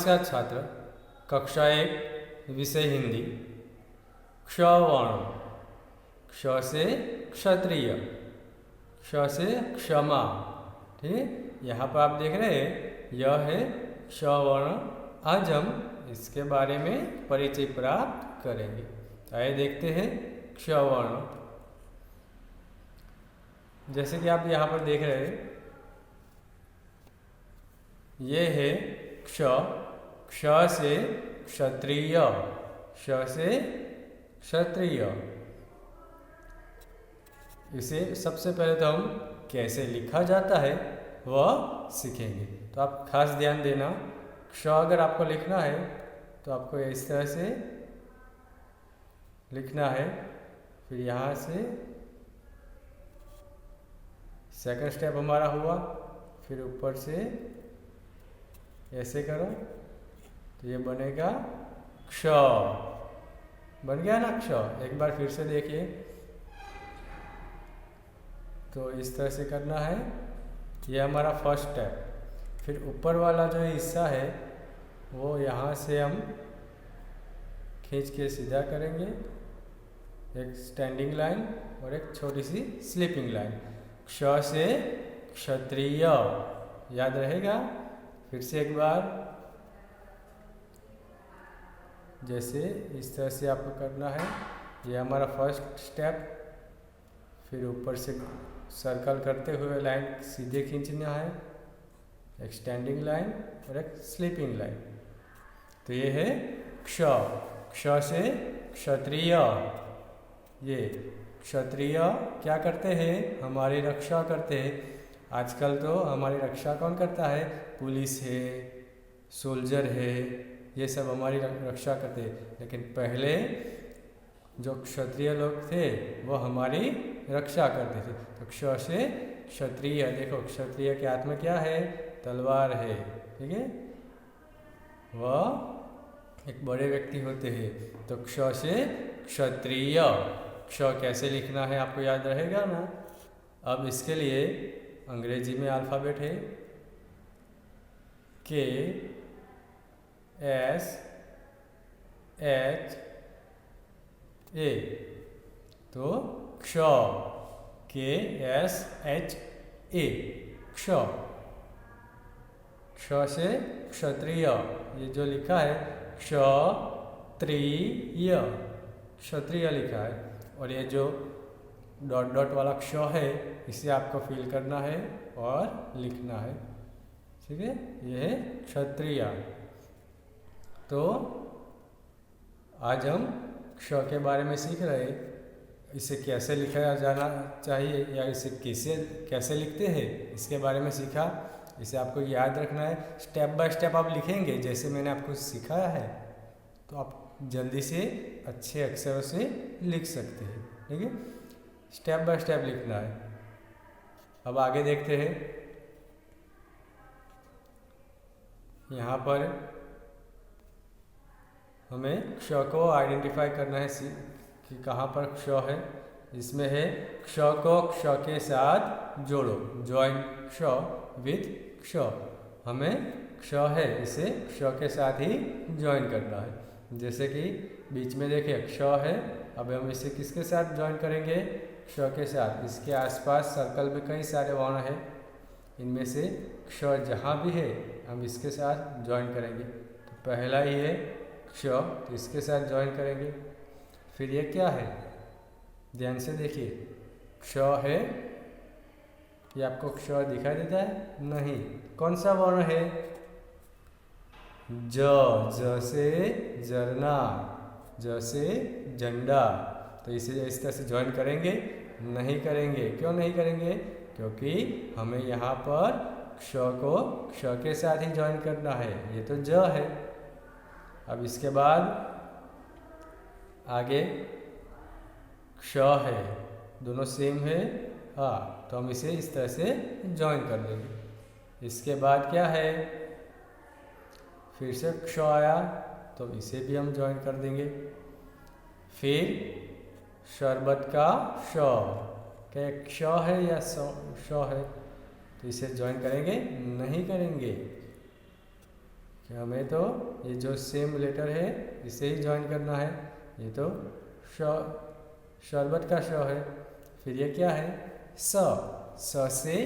नमस्कार छात्र, कक्षा 1 विषय हिंदी। क्ष वर्ण। क्ष से क्षत्रिय, क्ष से क्षमा। ठीक है, यहाँ पर आप देख रहे हैं यह है क्ष वर्ण। आज हम इसके बारे में परिचय प्राप्त करेंगे। आइए देखते हैं क्ष वर्ण। जैसे कि आप यहाँ पर देख रहे हैं, ये है क्ष। क्ष से क्षत्रिय, क्ष से क्षत्रिय। इसे सबसे पहले तो हम कैसे लिखा जाता है वह सीखेंगे। तो आप खास ध्यान देना, क्ष अगर आपको लिखना है तो आपको इस तरह से लिखना है। फिर यहाँ से सेकंड स्टेप हमारा हुआ, फिर ऊपर से ऐसे करो तो ये बनेगा क्ष। बन गया ना क्ष। एक बार फिर से देखिए, तो इस तरह से करना है। ये हमारा फर्स्ट स्टेप। फिर ऊपर वाला जो हिस्सा है वो यहाँ से हम खींच के सीधा करेंगे, एक स्टैंडिंग लाइन और एक छोटी सी स्लीपिंग लाइन। क्ष से क्षत्रिय, याद रहेगा। फिर से एक बार, जैसे इस तरह से आपको करना है। ये हमारा फर्स्ट स्टेप। फिर ऊपर से सर्कल करते हुए लाइन सीधे खींचना है, एक स्टैंडिंग लाइन और एक स्लीपिंग लाइन। तो ये है क्ष। क्ष से क्षत्रिय। ये क्षत्रिय क्या करते हैं? हमारी रक्षा करते हैं। आजकल तो हमारी रक्षा कौन करता है? पुलिस है, सोल्जर है, ये सब हमारी रक्षा करते हैं। लेकिन पहले जो क्षत्रिय लोग थे वो हमारी रक्षा करते थे। तो क्ष से क्षत्रिय। देखो, क्षत्रिय के हाथ में क्या है? तलवार है। ठीक है, वह एक बड़े व्यक्ति होते हैं। तो क्ष से क्षत्रिय। क्ष कैसे लिखना है आपको याद रहेगा ना। अब इसके लिए अंग्रेजी में अल्फ़ाबेट है K S H A। तो क्ष, K S H A, क्ष। क्ष से क्षत्रिय, ये जो लिखा है क्षत्रिय, क्षत्रिय लिखा है। और ये जो डॉट डॉट वाला क्ष है इसे आपको फिल करना है और लिखना है। ठीक है, ये है क्षत्रिय। तो आज हम क्ष के बारे में सीख रहे हैं। इसे कैसे लिखा जाना चाहिए या इसे कैसे लिखते हैं इसके बारे में सीखा। इसे आपको याद रखना है। स्टेप बाय स्टेप आप लिखेंगे जैसे मैंने आपको सिखाया है, तो आप जल्दी से अच्छे अक्षरों से लिख सकते हैं। ठीक है, स्टेप बाय स्टेप लिखना है। अब आगे देखते हैं। यहाँ पर हमें क्ष को आइडेंटिफाई करना है कि कहाँ पर क्ष है। इसमें है क्ष को क्ष के साथ जोड़ो, जॉइन क्ष विथ क्ष। हमें क्ष है, इसे क्ष के साथ ही ज्वाइन करना है। जैसे कि बीच में देखिए क्ष है। अब हम इसे किसके साथ ज्वाइन करेंगे? क्ष के साथ। इसके आसपास सर्कल में कई सारे वर्ण हैं, इनमें से क्ष जहाँ भी है हम इसके साथ ज्वाइन करेंगे। तो पहला ही है क्ष, तो इसके साथ ज्वाइन करेंगे। फिर ये क्या है? ध्यान से देखिए, क्ष है। ये आपको क्ष दिखाई देता है? नहीं। कौन सा वर्ण है? ज से जरना, ज से झंडा। तो इसे इस तरह से ज्वाइन करेंगे? नहीं करेंगे। क्यों नहीं करेंगे? क्योंकि हमें यहाँ पर क्ष को क्ष के साथ ही ज्वाइन करना है। ये तो ज है। अब इसके बाद आगे क्ष है, दोनों सेम है। हाँ, तो हम इसे इस तरह से ज्वाइन कर देंगे। इसके बाद क्या है? फिर से क्ष आया, तो इसे भी हम ज्वाइन कर देंगे। फिर शरबत का श, क्या क्ष है या श है? तो इसे ज्वाइन करेंगे? नहीं करेंगे। कि हमें तो ये जो सेम लेटर है इसे ही ज्वाइन करना है। ये तो शरबत का श है। फिर ये क्या है? स से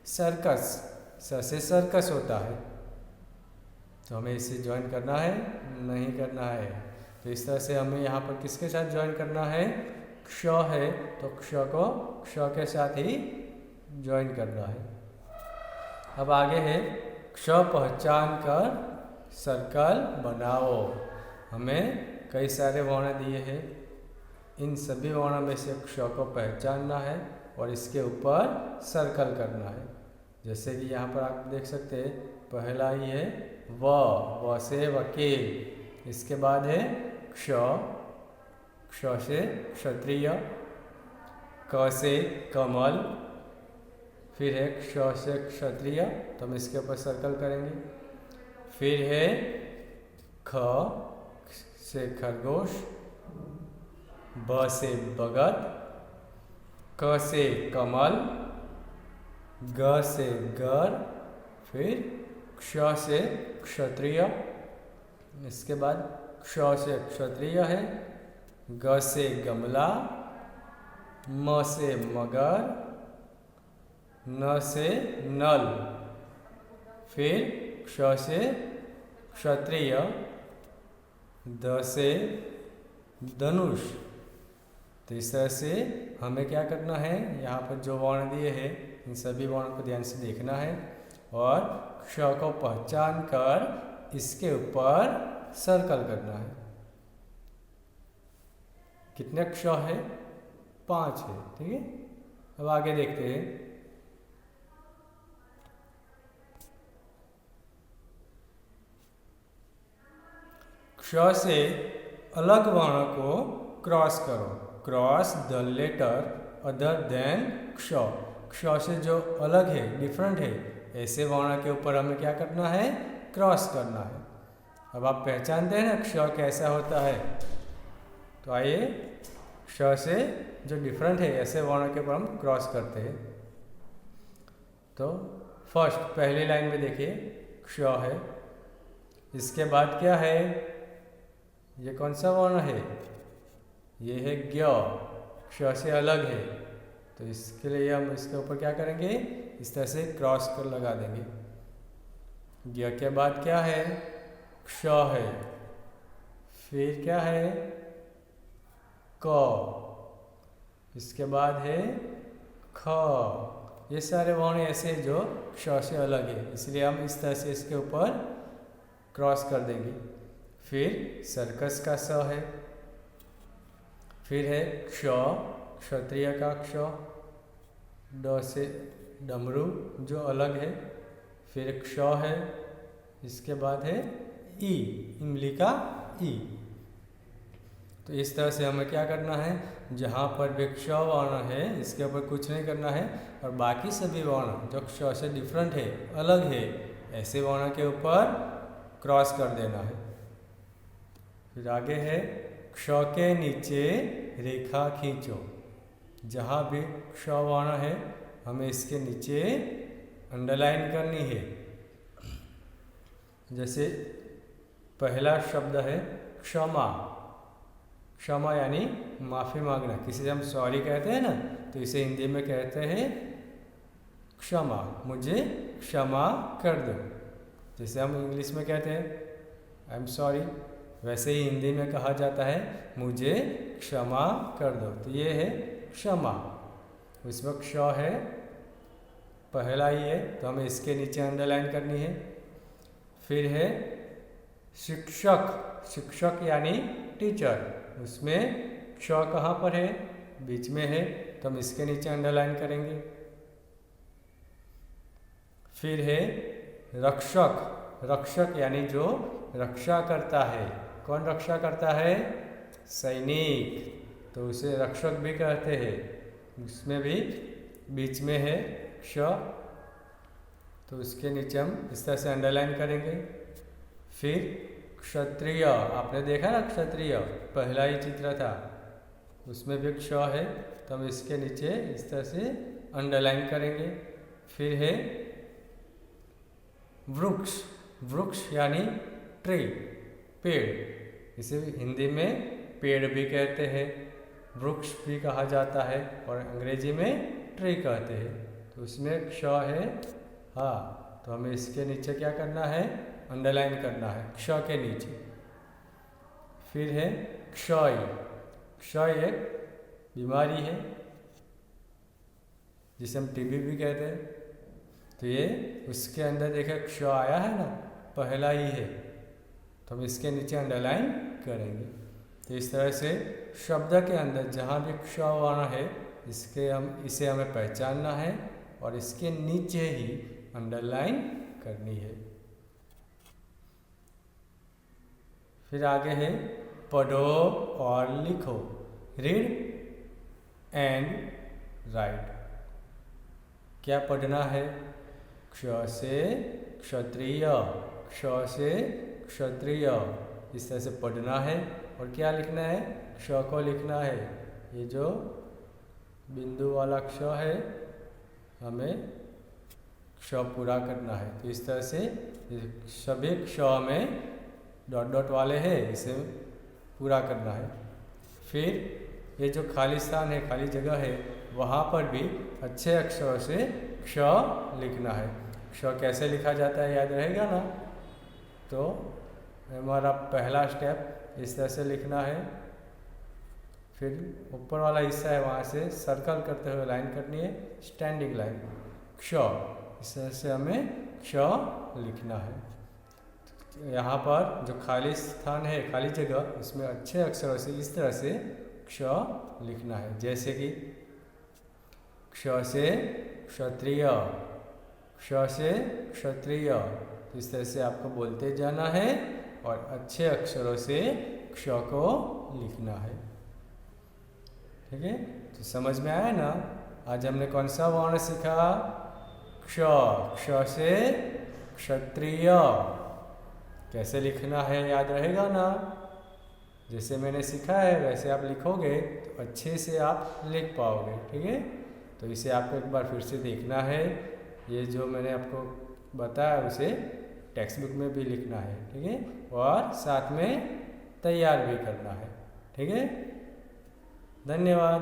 सर्कस, स से सर्कस होता है। तो हमें इसे ज्वाइन करना है? नहीं करना है। तो इस तरह से हमें यहाँ पर किसके साथ ज्वाइन करना है? क्ष है तो क्ष को क्ष के साथ ही ज्वाइन करना है। अब आगे है क्ष पहचान कर सर्कल बनाओ। हमें कई सारे वर्ण दिए हैं, इन सभी वर्णों में से क्ष को पहचानना है और इसके ऊपर सर्कल करना है। जैसे कि यहाँ पर आप देख सकते हैं, पहला ही है व से वकील। इसके बाद है क्ष, क्ष से क्षत्रिय, क से कमल। फिर है क्ष से क्षत्रिय, तो हम इसके ऊपर सर्कल करेंगे। फिर है ख से खरगोश, ब से बगद, क से कमल, ग से गर, फिर क्ष से क्षत्रिय। इसके बाद क्ष से क्षत्रिय है, ग से गमला, म से मगर, न से नल, फिर क्ष से क्षत्रिय, द से धनुष। तो इस तरह से हमें क्या करना है, यहाँ पर जो वर्ण दिए हैं इन सभी वर्ण को ध्यान से देखना है और क्ष को पहचान कर इसके ऊपर सर्कल करना है। कितने क्ष है? 5 है। ठीक है, अब आगे देखते हैं। क्ष से अलग वर्ण को क्रॉस करो। Cross the letter other than क्ष। क्ष से जो अलग है, डिफरेंट है, ऐसे वर्ण के ऊपर हमें क्या करना है? क्रॉस करना है। अब आप पहचानते हैं ना क्ष कैसा होता है। तो आइए क्ष से जो डिफरेंट है ऐसे वर्ण के ऊपर हम क्रॉस करते हैं। तो फर्स्ट पहली लाइन में देखिए क्ष है, इसके बाद क्या है? ये कौन सा वर्ण है? ये है ज्ञ, क्ष से अलग है। तो इसके लिए हम इसके ऊपर क्या करेंगे? इस तरह से क्रॉस कर लगा देंगे। ज्ञ के बाद क्या है? क्ष है। फिर क्या है? क। इसके बाद है ख। ये सारे वर्ण ऐसे जो क्ष से अलग है, इसलिए हम इस तरह से इसके ऊपर क्रॉस कर देंगे। फिर सर्कस का स है। फिर है क्ष, क्षत्रिय का क्ष, ड से डमरू जो अलग है। फिर क्ष है, इसके बाद है ई, इमली का ई। तो इस तरह से हमें क्या करना है? जहाँ पर भी क्ष वर्ण है इसके ऊपर कुछ नहीं करना है और बाकी सभी वर्ण जो क्ष से डिफरेंट है, अलग है, ऐसे वर्ण के ऊपर क्रॉस कर देना है। फिर आगे है क्ष के नीचे रेखा खींचो। जहाँ भी क्ष वर्ण है हमें इसके नीचे अंडरलाइन करनी है। जैसे पहला शब्द है क्षमा। क्षमा यानी माफ़ी मांगना। किसी से हम सॉरी कहते हैं ना, तो इसे हिंदी में कहते हैं क्षमा, मुझे क्षमा कर दो। जैसे हम इंग्लिश में कहते हैं आई एम सॉरी, वैसे ही हिंदी में कहा जाता है मुझे क्षमा कर दो। तो ये है क्षमा, उसमें क्ष है, पहला ही है, तो हमें इसके नीचे अंडरलाइन करनी है। फिर है शिक्षक। शिक्षक यानी टीचर, उसमें क्ष कहाँ पर है? बीच में है, तो हम इसके नीचे अंडरलाइन करेंगे। फिर है रक्षक। रक्षक यानी जो रक्षा करता है। कौन रक्षा करता है? सैनिक, तो उसे रक्षक भी कहते हैं। उसमें भी बीच में है क्ष, तो उसके नीचे हम इस तरह से अंडरलाइन करेंगे। फिर क्षत्रिय, आपने देखा ना क्षत्रिय पहला ही चित्र था, उसमें भी क्ष है, तो हम इसके नीचे इस तरह से अंडरलाइन करेंगे। फिर है वृक्ष। वृक्ष यानी ट्री, पेड़, इसे हिंदी में पेड़ भी कहते हैं, वृक्ष भी कहा जाता है और अंग्रेजी में ट्री कहते हैं। तो उसमें क्ष है हाँ, तो हमें इसके नीचे क्या करना है, अंडरलाइन करना है क्ष के नीचे। फिर है क्षय। क्षय एक बीमारी है जिसे हम टीबी भी कहते हैं। तो ये उसके अंदर देखिए क्ष आया है ना, पहला ही है, तो हम इसके नीचे अंडरलाइन करेंगे। तो इस तरह से शब्द के अंदर जहाँ भी क्ष वर्ण है इसे हमें पहचानना है और इसके नीचे ही अंडरलाइन करनी है। फिर आगे है पढ़ो और लिखो, रीड एंड राइट। क्या पढ़ना है, क्ष से क्षत्रिय, क्ष से क्षत्रिय, इस तरह से पढ़ना है। और क्या लिखना है, क्ष को लिखना है, ये जो बिंदु वाला क्ष है हमें क्ष पूरा करना है। तो इस तरह से सभी क्ष में डॉट डॉट वाले हैं, इसे पूरा करना है। फिर ये जो खाली स्थान है, खाली जगह है, वहाँ पर भी अच्छे अक्षरों से क्ष लिखना है। क्ष कैसे लिखा जाता है याद रहेगा ना, तो हमारा पहला स्टेप इस तरह से लिखना है। फिर ऊपर वाला हिस्सा है वहाँ से सर्कल करते हुए लाइन करनी है, स्टैंडिंग लाइन, क्ष, इस तरह से हमें क्ष लिखना है। यहाँ पर जो खाली स्थान है, खाली जगह, उसमें अच्छे अक्षरों से इस तरह से क्ष लिखना है। जैसे कि क्ष से क्षत्रिय, क्ष से क्षत्रिय, तो इस तरह से आपको बोलते जाना है और अच्छे अक्षरों से क्ष को लिखना है। ठीक है, तो समझ में आया ना। आज हमने कौन सा वर्ण सीखा, क्ष, क्ष से क्षत्रिय, कैसे लिखना है याद रहेगा ना। जैसे मैंने सिखाया है वैसे आप लिखोगे तो अच्छे से आप लिख पाओगे। ठीक है, तो इसे आपको एक बार फिर से देखना है, ये जो मैंने आपको बताया उसे टेक्स्ट बुक में भी लिखना है। ठीक है, और साथ में तैयार भी करना है। ठीक है, धन्यवाद।